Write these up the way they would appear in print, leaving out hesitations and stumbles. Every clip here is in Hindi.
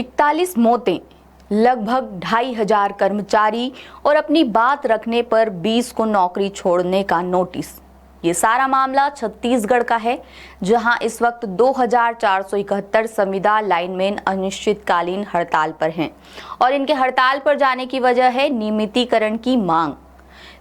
41 मौतें, लगभग 2,500 कर्मचारी और अपनी बात रखने पर 20 को नौकरी छोड़ने का नोटिस। ये सारा मामला छत्तीसगढ़ का है, जहां इस वक्त 2,471 संविदा लाइनमैन अनिश्चितकालीन हड़ताल पर हैं और इनके हड़ताल पर जाने की वजह है नियमितीकरण की मांग।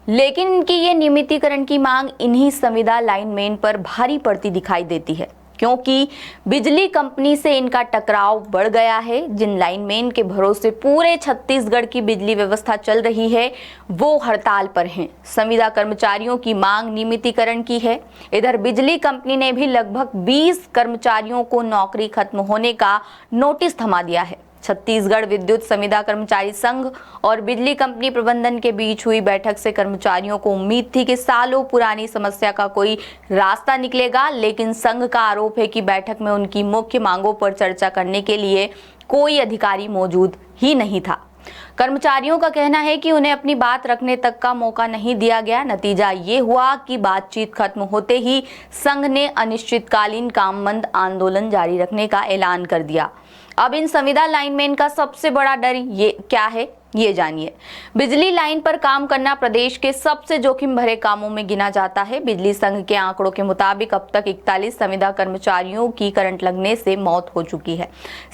लेकिन इनकी ये नियमितीकरण की मांग इन्हीं संविदा लाइनमैन पर भारी पड़ती दिखाई देती है, क्योंकि बिजली कंपनी से इनका टकराव बढ़ गया है। जिन लाइनमैन के भरोसे पूरे छत्तीसगढ़ की बिजली व्यवस्था चल रही है, वो हड़ताल पर हैं। संविदा कर्मचारियों की मांग नियमितीकरण की है। इधर बिजली कंपनी ने भी लगभग 20 कर्मचारियों को नौकरी खत्म होने का नोटिस थमा दिया है। छत्तीसगढ़ विद्युत संविदा कर्मचारी संघ और बिजली कंपनी प्रबंधन के बीच हुई बैठक से कर्मचारियों को उम्मीद थी कि सालों पुरानी समस्या का कोई रास्ता निकलेगा, लेकिन संघ का आरोप है कि बैठक में उनकी मुख्य मांगों पर चर्चा करने के लिए कोई अधिकारी मौजूद ही नहीं था। कर्मचारियों का कहना है कि उन्हें अपनी बात रखने तक का मौका नहीं दिया गया। नतीजा ये हुआ कि बातचीत खत्म होते ही संघ ने अनिश्चितकालीन काम बंद आंदोलन जारी रखने का ऐलान कर दिया। अब इन संविदा लाइनमैन का सबसे बड़ा डर ये क्या है, ये जानिए। बिजली लाइन पर काम करना प्रदेश के सबसे जोखिम भरे कामों में गिना जाता है। बिजली संघ के आंकड़ों के मुताबिक अब तक 41 संविदा कर्मचारियों की करंट लगने से मौत हो चुकी है।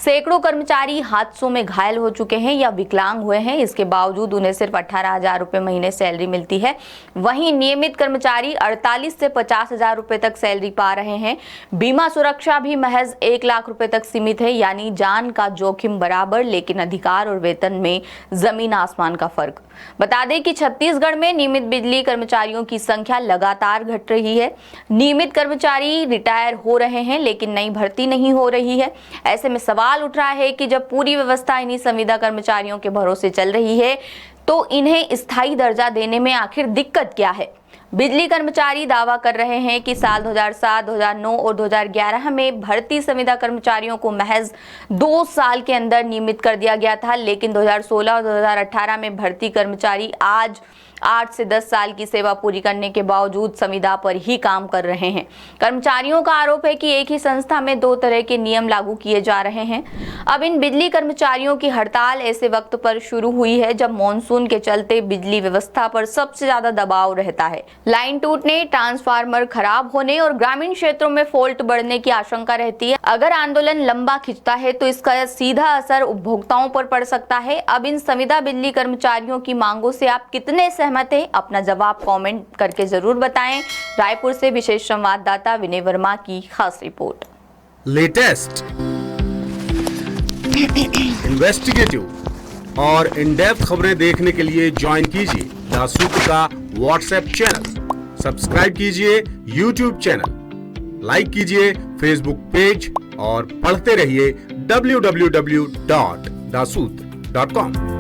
सैकड़ों कर्मचारी हादसों में घायल हो चुके हैं या विकलांग हुए हैं। इसके बावजूद उन्हें सिर्फ 18,000 रुपए महीने सैलरी मिलती है। वहीं नियमित कर्मचारी 48 से 50,000 रुपए तक सैलरी पा रहे हैं। बीमा सुरक्षा भी महज 1 लाख रुपए तक सीमित है, यानी जान का जोखिम बराबर, लेकिन अधिकार और वेतन में जमीन आसमान का फर्क। बता दें कि छत्तीसगढ़ में नियमित बिजली कर्मचारियों की संख्या लगातार घट रही है। नियमित कर्मचारी रिटायर हो रहे हैं, लेकिन नई भर्ती नहीं हो रही है। ऐसे में सवाल उठ रहा है कि जब पूरी व्यवस्था इन्हीं संविदा कर्मचारियों के भरोसे चल रही है, तो इन्हें स्थायी दर्जा देने में आखिर दिक्कत क्या है। बिजली कर्मचारी दावा कर रहे हैं कि साल 2007, 2009 और 2011 में भर्ती संविदा कर्मचारियों को महज 2 साल के अंदर नियमित कर दिया गया था, लेकिन 2016 और 2018 में भर्ती कर्मचारी आज 8 से 10 साल की सेवा पूरी करने के बावजूद संविदा पर ही काम कर रहे हैं। कर्मचारियों का आरोप है कि एक ही संस्था में 2 तरह के नियम लागू किए जा रहे हैं। अब इन बिजली कर्मचारियों की हड़ताल ऐसे वक्त पर शुरू हुई है जब मॉनसून के चलते बिजली व्यवस्था पर सबसे ज्यादा दबाव रहता है। लाइन टूटने, ट्रांसफार्मर खराब होने और ग्रामीण क्षेत्रों में फॉल्ट बढ़ने की आशंका रहती है। अगर आंदोलन लंबा खिंचता है तो इसका सीधा असर उपभोक्ताओं पर पड़ सकता है। अब इन संविदा बिजली कर्मचारियों की मांगों से आप कितने सहमत हैं? अपना जवाब कमेंट करके जरूर बताएं। रायपुर से विशेष संवाददाता विनय वर्मा की खास रिपोर्ट। लेटेस्ट, इन्वेस्टिगेटिव और इन डेप्थ खबरें देखने के लिए ज्वाइन कीजिए दासूत का व्हाट्सएप चैनल, सब्सक्राइब कीजिए यूट्यूब चैनल, लाइक कीजिए फेसबुक पेज और पढ़ते रहिए www.dasut.com।